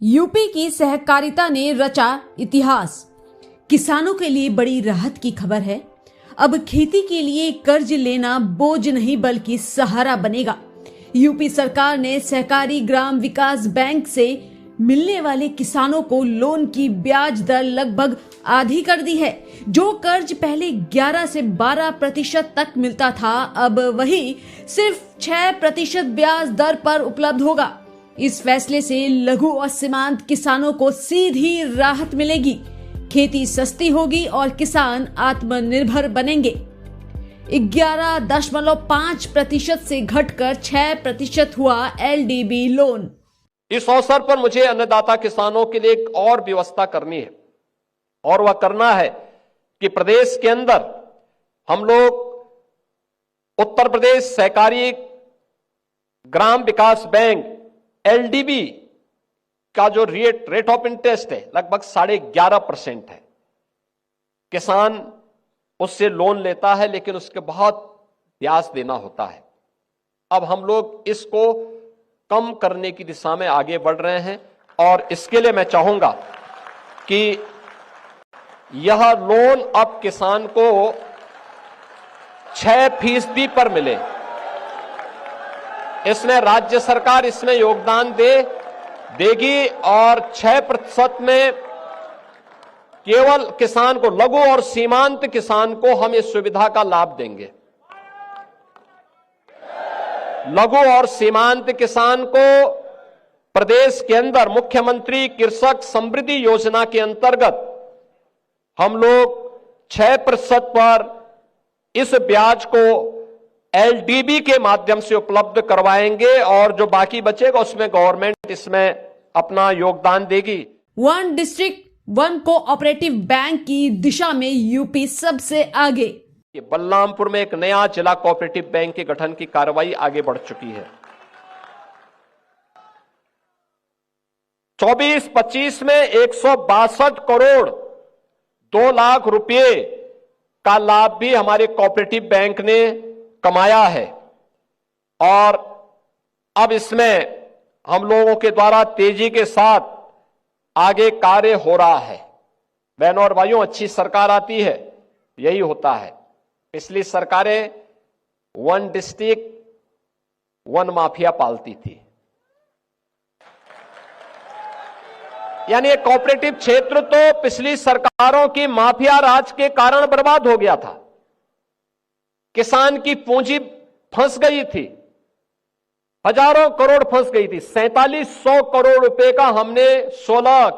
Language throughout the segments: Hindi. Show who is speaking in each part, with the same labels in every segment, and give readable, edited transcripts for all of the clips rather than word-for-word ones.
Speaker 1: यूपी की सहकारिता ने रचा इतिहास। किसानों के लिए बड़ी राहत की खबर है। अब खेती के लिए कर्ज लेना बोझ नहीं बल्कि सहारा बनेगा। यूपी सरकार ने सहकारी ग्राम विकास बैंक से मिलने वाले किसानों को लोन की ब्याज दर लगभग आधी कर दी है। जो कर्ज पहले 11 से 12% तक मिलता था, अब वही सिर्फ 6% ब्याज दर पर उपलब्ध होगा। इस फैसले से लघु और सीमांत किसानों को सीधी राहत मिलेगी। खेती सस्ती होगी और किसान आत्मनिर्भर बनेंगे। 11.5% से घटकर 6% हुआ एलडीबी लोन।
Speaker 2: इस अवसर पर मुझे अन्नदाता किसानों के लिए एक और व्यवस्था करनी है, और वह करना है कि प्रदेश के अंदर हम लोग उत्तर प्रदेश सहकारी ग्राम विकास बैंक एलडीबी का जो रेट ऑफ इंटरेस्ट है लगभग 11.5% है। किसान उससे लोन लेता है, लेकिन उसके बहुत ब्याज देना होता है। अब हम लोग इसको कम करने की दिशा में आगे बढ़ रहे हैं, और इसके लिए मैं चाहूंगा कि यह लोन अब किसान को 6% पर मिले। इसमें राज्य सरकार इसमें योगदान देगी और 6% में केवल किसान को, लघु और सीमांत किसान को हम इस सुविधा का लाभ देंगे। लघु और सीमांत किसान को प्रदेश के अंदर मुख्यमंत्री कृषक समृद्धि योजना के अंतर्गत हम लोग 6% पर इस ब्याज को एलडीबी के माध्यम से उपलब्ध करवाएंगे, और जो बाकी बचेगा उसमें गवर्नमेंट इसमें अपना योगदान देगी।
Speaker 1: One district one cooperative bank की दिशा में यूपी सबसे आगे।
Speaker 2: बलरामपुर में एक नया जिला कोऑपरेटिव बैंक के गठन की कार्रवाई आगे बढ़ चुकी है। 24-25 में 162 करोड़ 2 लाख रुपए का लाभ भी हमारे कोऑपरेटिव बैंक ने कमाया है, और अब इसमें हम लोगों के द्वारा तेजी के साथ आगे कार्य हो रहा है। बहनों और भाइयों, अच्छी सरकार आती है, यही होता है। पिछली सरकारें वन डिस्ट्रिक्ट वन माफिया पालती थी, यानी कोऑपरेटिव क्षेत्र तो पिछली सरकारों की माफिया राज के कारण बर्बाद हो गया था। किसान की पूंजी फंस गई थी, हजारों करोड़ फंस गई थी। 4700 करोड़ रुपए का हमने 16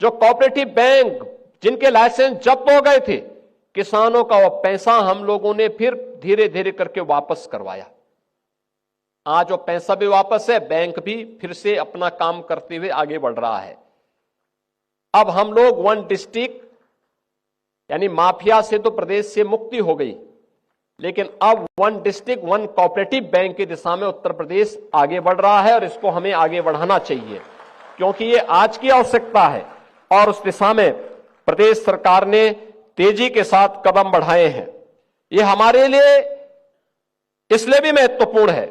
Speaker 2: जो कोऑपरेटिव बैंक जिनके लाइसेंस जब्त हो गए थे, किसानों का वो पैसा हम लोगों ने फिर धीरे धीरे करके वापस करवाया। आज वो पैसा भी वापस है, बैंक भी फिर से अपना काम करते हुए आगे बढ़ रहा है। अब हम लोग वन डिस्ट्रिक्ट यानी माफिया से तो प्रदेश से मुक्ति हो गई, लेकिन अब one district one cooperative bank की दिशा में उत्तर प्रदेश आगे बढ़ रहा है, और इसको हमें आगे बढ़ाना चाहिए, क्योंकि ये आज की आवश्यकता है, और उस दिशा में प्रदेश सरकार ने तेजी के साथ कदम बढ़ाए हैं। ये हमारे लिए इसलिए भी महत्वपूर्ण है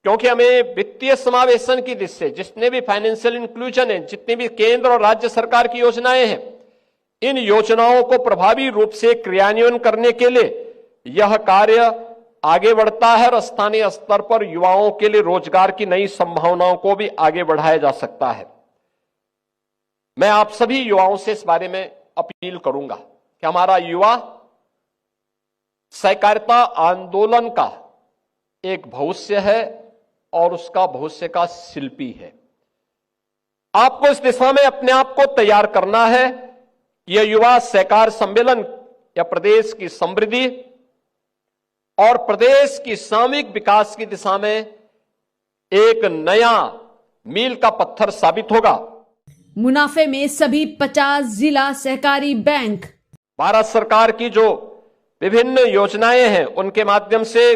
Speaker 2: क्योंकि हमें वित्तीय समावेशन की दिशा से जितने भी फाइनेंशियल इंक्लूजन है, जितनी भी केंद्र और राज्य सरकार की योजनाएं हैं, इन योजनाओं को प्रभावी रूप से क्रियान्वयन करने के लिए यह कार्य आगे बढ़ता है, और स्थानीय स्तर पर युवाओं के लिए रोजगार की नई संभावनाओं को भी आगे बढ़ाया जा सकता है। मैं आप सभी युवाओं से इस बारे में अपील करूंगा कि हमारा युवा सहकारिता आंदोलन का एक भविष्य है और उसका भविष्य का शिल्पी है। आपको इस दिशा में अपने आप को तैयार करना है। यह युवा सहकार सम्मेलन या प्रदेश की समृद्धि और प्रदेश की सामूहिक विकास की दिशा में एक नया मील का पत्थर साबित होगा।
Speaker 1: मुनाफे में सभी 50 जिला सहकारी बैंक।
Speaker 2: भारत सरकार की जो विभिन्न योजनाएं हैं, उनके माध्यम से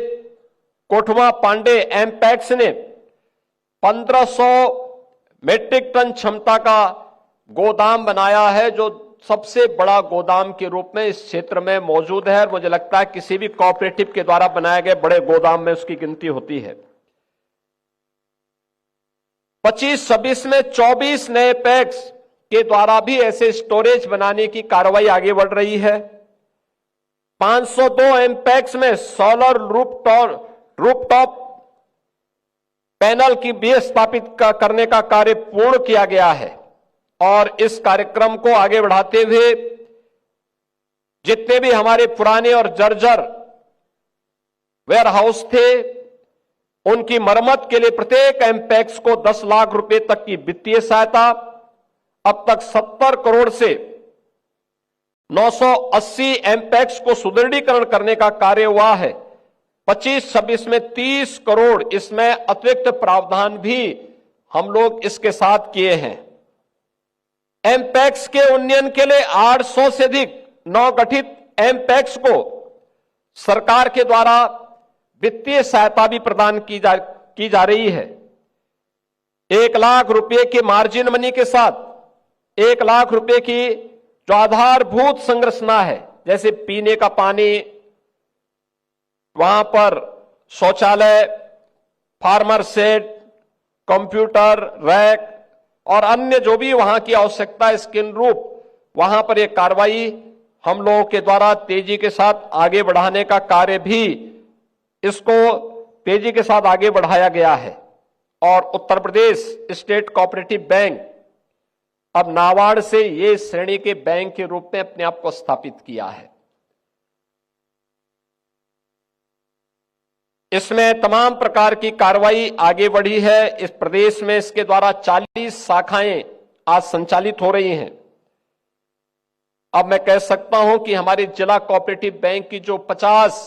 Speaker 2: कोठवा पांडे एमपैक्स ने 1500 मेट्रिक टन क्षमता का गोदाम बनाया है, जो सबसे बड़ा गोदाम के रूप में इस क्षेत्र में मौजूद है। और मुझे लगता है किसी भी कोऑपरेटिव के द्वारा बनाए गए बड़े गोदाम में उसकी गिनती होती है। 25-26 में 24 नए पैक्स के द्वारा भी ऐसे स्टोरेज बनाने की कार्रवाई आगे बढ़ रही है। 502 एमपैक्स में सोलर रूफटॉप पैनल की भी स्थापित करने का कार्य पूर्ण किया गया है। और इस कार्यक्रम को आगे बढ़ाते हुए जितने भी हमारे पुराने और जर्जर वेयर हाउस थे, उनकी मरम्मत के लिए प्रत्येक एमपैक्स को 10 लाख रुपए तक की वित्तीय सहायता, अब तक 70 करोड़ से 980 एमपैक्स को सुदृढ़ीकरण करने का कार्य हुआ है। 25-26 में 30 करोड़ इसमें अतिरिक्त प्रावधान भी हम लोग इसके साथ किए हैं। एमपैक्स के उन्नयन के लिए 800 से अधिक नवगठित एमपैक्स को सरकार के द्वारा वित्तीय सहायता भी प्रदान की जा रही है। 1 लाख रुपए के मार्जिन मनी के साथ 1 लाख रुपए की जो आधारभूत संरचना है, जैसे पीने का पानी, वहां पर शौचालय, फार्मर सेट, कंप्यूटर, रैक और अन्य जो भी वहां की आवश्यकता है इसके अनुरूप वहां पर यह कार्रवाई हम लोगों के द्वारा तेजी के साथ आगे बढ़ाने का कार्य भी इसको तेजी के साथ आगे बढ़ाया गया है। और Uttar Pradesh state cooperative bank अब नाबार्ड से ये श्रेणी के बैंक के रूप में अपने आप को स्थापित किया है। इसमें तमाम प्रकार की कार्रवाई आगे बढ़ी है। इस प्रदेश में इसके द्वारा 40 शाखाएं आज संचालित हो रही हैं। अब मैं कह सकता हूं कि हमारे जिला कोऑपरेटिव बैंक की जो 50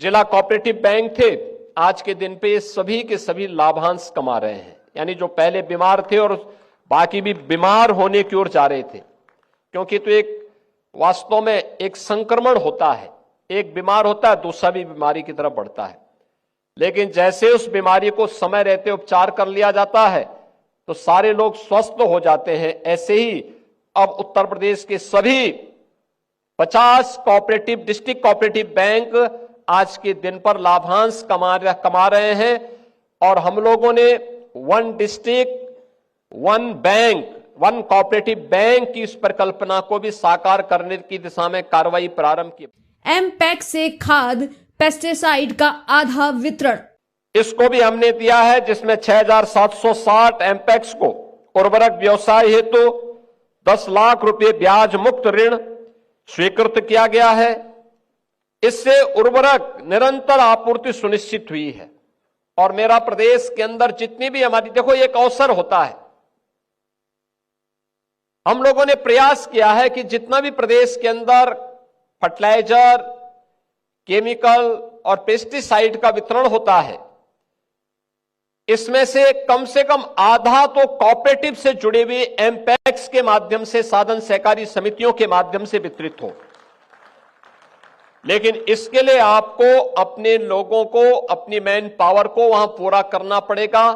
Speaker 2: जिला कोऑपरेटिव बैंक थे, आज के दिन पे सभी के सभी लाभांश कमा रहे हैं। यानी जो पहले बीमार थे और बाकी भी बीमार होने की ओर जा रहे थे, क्योंकि तो एक वास्तव में एक संक्रमण होता है, एक बीमार होता है दूसरा भी बीमारी की तरफ बढ़ता है। लेकिन जैसे उस बीमारी को समय रहते उपचार कर लिया जाता है तो सारे लोग स्वस्थ हो जाते हैं। ऐसे ही अब उत्तर प्रदेश के सभी 50 कोऑपरेटिव डिस्ट्रिक्ट कोऑपरेटिव बैंक आज के दिन पर लाभांश कमा रहे हैं। और हम लोगों ने 1 डिस्ट्रिक्ट 1 बैंक 1 कोऑपरेटिव बैंक की इस परिकल्पना को भी साकार करने की दिशा में कार्रवाई प्रारंभ की।
Speaker 1: एमपैक्स से खाद पेस्टिसाइड का आधा वितरण
Speaker 2: इसको भी हमने दिया है, जिसमें 6,760 एमपैक्स को उर्वरक व्यवसाय हेतु 10 लाख रुपए ब्याज मुक्त ऋण स्वीकृत किया गया है। इससे उर्वरक निरंतर आपूर्ति सुनिश्चित हुई है। और मेरा प्रदेश के अंदर जितनी भी हमारी, देखो एक अवसर होता है, हम लोगों ने प्रयास किया है कि जितना भी प्रदेश के अंदर फर्टिलाइजर, केमिकल और पेस्टिसाइड का वितरण होता है, इसमें से कम आधा तो कोऑपरेटिव से जुड़े हुए एमपैक्स के माध्यम से, साधन सहकारी समितियों के माध्यम से वितरित हो। लेकिन इसके लिए आपको अपने लोगों को, अपनी मैन पावर को वहां पूरा करना पड़ेगा।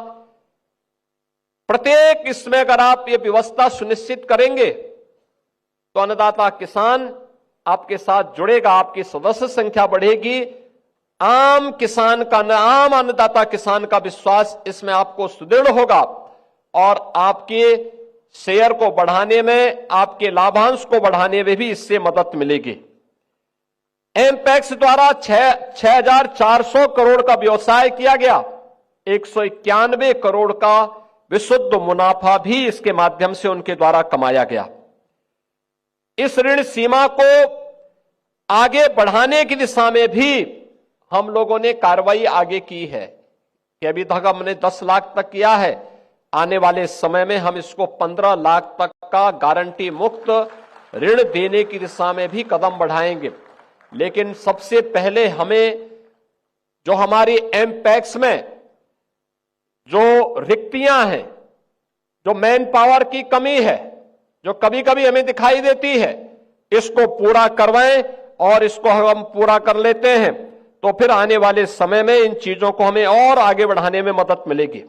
Speaker 2: प्रत्येक इसमें अगर आप ये व्यवस्था सुनिश्चित करेंगे तो अन्नदाता किसान आपके साथ जुड़ेगा, आपकी सदस्य संख्या बढ़ेगी, आम अन्नदाता किसान का विश्वास इसमें आपको सुदृढ़ होगा और आपके शेयर को बढ़ाने में, आपके लाभांश को बढ़ाने में भी इससे मदद मिलेगी। एमपैक्स द्वारा 6,400 करोड़ का व्यवसाय किया गया, 191 करोड़ का विशुद्ध मुनाफा भी इसके माध्यम से उनके द्वारा कमाया गया। इस ऋण सीमा को आगे बढ़ाने की दिशा में भी हम लोगों ने कार्रवाई आगे की है कि अभी तक हमने 10 लाख तक किया है। आने वाले समय में हम इसको 15 लाख तक का गारंटी मुक्त ऋण देने की दिशा में भी कदम बढ़ाएंगे। लेकिन सबसे पहले हमें जो हमारी एमपैक्स में जो रिक्तियां हैं, जो मैन पावर की कमी है, जो कभी कभी हमें दिखाई देती है, इसको पूरा करवाएं। और इसको हम पूरा कर लेते हैं तो फिर आने वाले समय में इन चीजों को हमें और आगे बढ़ाने में मदद मिलेगी।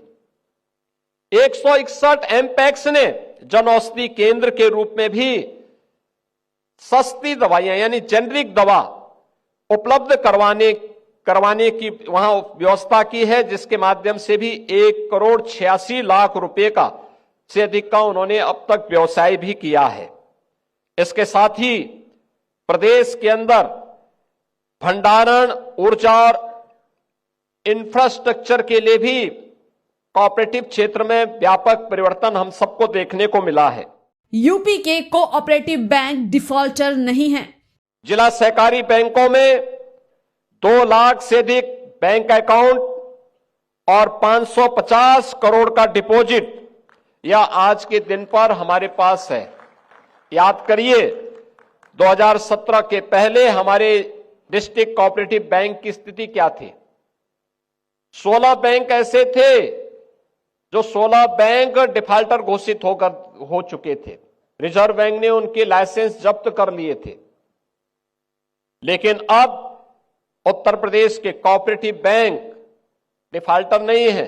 Speaker 2: 161 एमपैक्स ने जन औषधि केंद्र के रूप में भी सस्ती दवाइयां यानी जेनरिक दवा उपलब्ध करवाने करवाने की वहां व्यवस्था की है, जिसके माध्यम से भी 1,86,00,000 रुपए का से अधिक का उन्होंने अब तक व्यवसाय भी किया है। इसके साथ ही प्रदेश के अंदर भंडारण, ऊर्जा और इंफ्रास्ट्रक्चर के लिए भी कोऑपरेटिव क्षेत्र में व्यापक परिवर्तन हम सबको देखने को मिला है।
Speaker 1: यूपी के कोऑपरेटिव बैंक डिफॉल्टर नहीं हैं।
Speaker 2: जिला सहकारी बैंकों में 2 लाख से अधिक बैंक अकाउंट और 550 करोड़ का डिपॉजिट यह आज के दिन पर हमारे पास है। याद करिए, 2017 के पहले हमारे डिस्ट्रिक्ट कोऑपरेटिव बैंक की स्थिति क्या थी। 16 बैंक ऐसे थे जो 16 बैंक डिफॉल्टर घोषित हो चुके थे। रिजर्व बैंक ने उनके लाइसेंस जब्त कर लिए थे। लेकिन अब उत्तर प्रदेश के कोऑपरेटिव बैंक डिफॉल्टर नहीं है।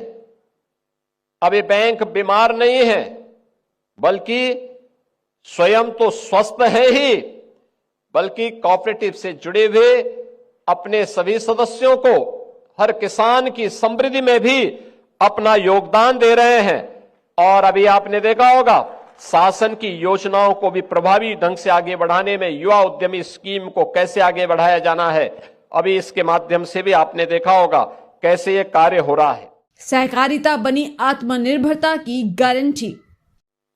Speaker 2: अब ये बैंक बीमार नहीं है, बल्कि स्वयं तो स्वस्थ है ही, बल्कि कोऑपरेटिव से जुड़े हुए अपने सभी सदस्यों को, हर किसान की समृद्धि में भी अपना योगदान दे रहे हैं। और अभी आपने देखा होगा, शासन की योजनाओं को भी प्रभावी ढंग से आगे बढ़ाने में युवा उद्यमी स्कीम को कैसे आगे बढ़ाया जाना है, अभी इसके माध्यम से भी आपने देखा होगा कैसे ये कार्य हो रहा है।
Speaker 1: सहकारिता बनी आत्मनिर्भरता की गारंटी।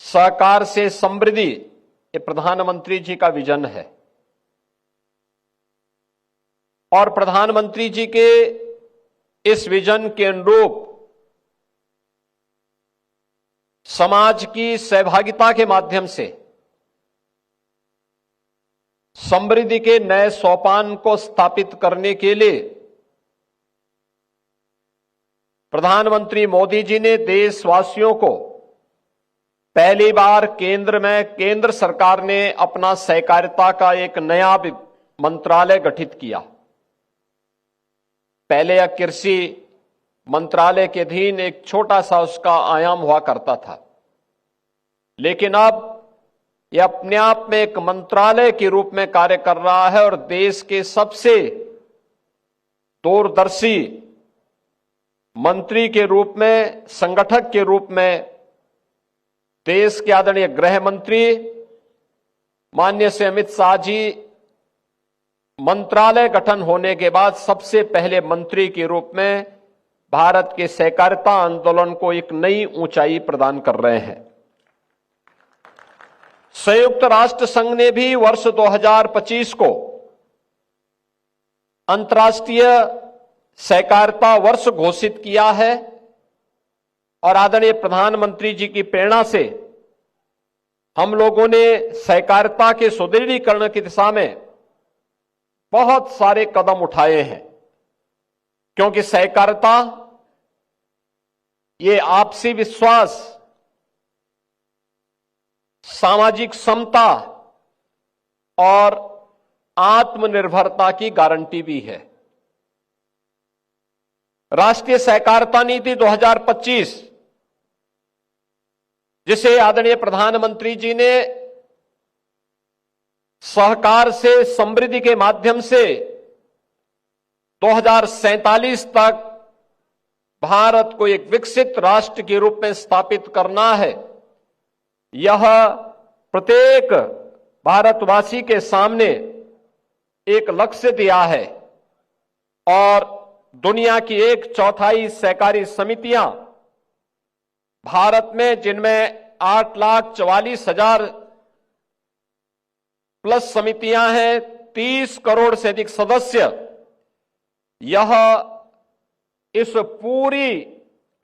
Speaker 2: सहकार से समृद्धि, ये प्रधानमंत्री जी का विजन है। और प्रधानमंत्री जी के इस विजन के अनुरूप समाज की सहभागिता के माध्यम से समृद्धि के नए सोपान को स्थापित करने के लिए प्रधानमंत्री मोदी जी ने देशवासियों को पहली बार केंद्र सरकार ने अपना सहकारिता का एक नया मंत्रालय गठित किया। पहले यह कृषि मंत्रालय के अधीन एक छोटा सा उसका आयाम हुआ करता था, लेकिन अब यह अपने आप में एक मंत्रालय के रूप में कार्य कर रहा है और देश के सबसे दूरदर्शी मंत्री के रूप में, संगठक के रूप में देश के आदरणीय गृह मंत्री माननीय श्री अमित शाह जी मंत्रालय गठन होने के बाद सबसे पहले मंत्री के रूप में भारत के सहकारिता आंदोलन को एक नई ऊंचाई प्रदान कर रहे हैं। संयुक्त राष्ट्र संघ ने भी वर्ष 2025 को अंतर्राष्ट्रीय सहकारिता वर्ष घोषित किया है और आदरणीय प्रधानमंत्री जी की प्रेरणा से हम लोगों ने सहकारिता के सुदृढ़ीकरण की दिशा में बहुत सारे कदम उठाए हैं, क्योंकि सहकारिता ये आपसी विश्वास, सामाजिक समता और आत्मनिर्भरता की गारंटी भी है। राष्ट्रीय सहकारिता नीति 2025, जिसे आदरणीय प्रधानमंत्री जी ने सहकार से समृद्धि के माध्यम से 2047 तक भारत को एक विकसित राष्ट्र के रूप में स्थापित करना है, यह प्रत्येक भारतवासी के सामने एक लक्ष्य दिया है। और दुनिया की 1/4 सहकारी समितियां भारत में, जिनमें 8,44,000 प्लस समितियां हैं, 30 करोड़ से अधिक सदस्य, यह इस पूरी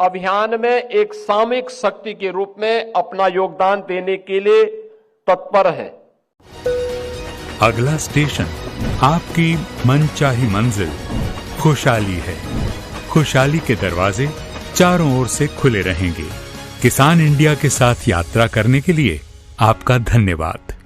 Speaker 2: अभियान में एक सामूहिक शक्ति के रूप में अपना योगदान देने के लिए तत्पर है।
Speaker 3: अगला स्टेशन आपकी मनचाही मंजिल खुशहाली है। खुशहाली के दरवाजे चारों ओर से खुले रहेंगे। किसान इंडिया के साथ यात्रा करने के लिए आपका धन्यवाद।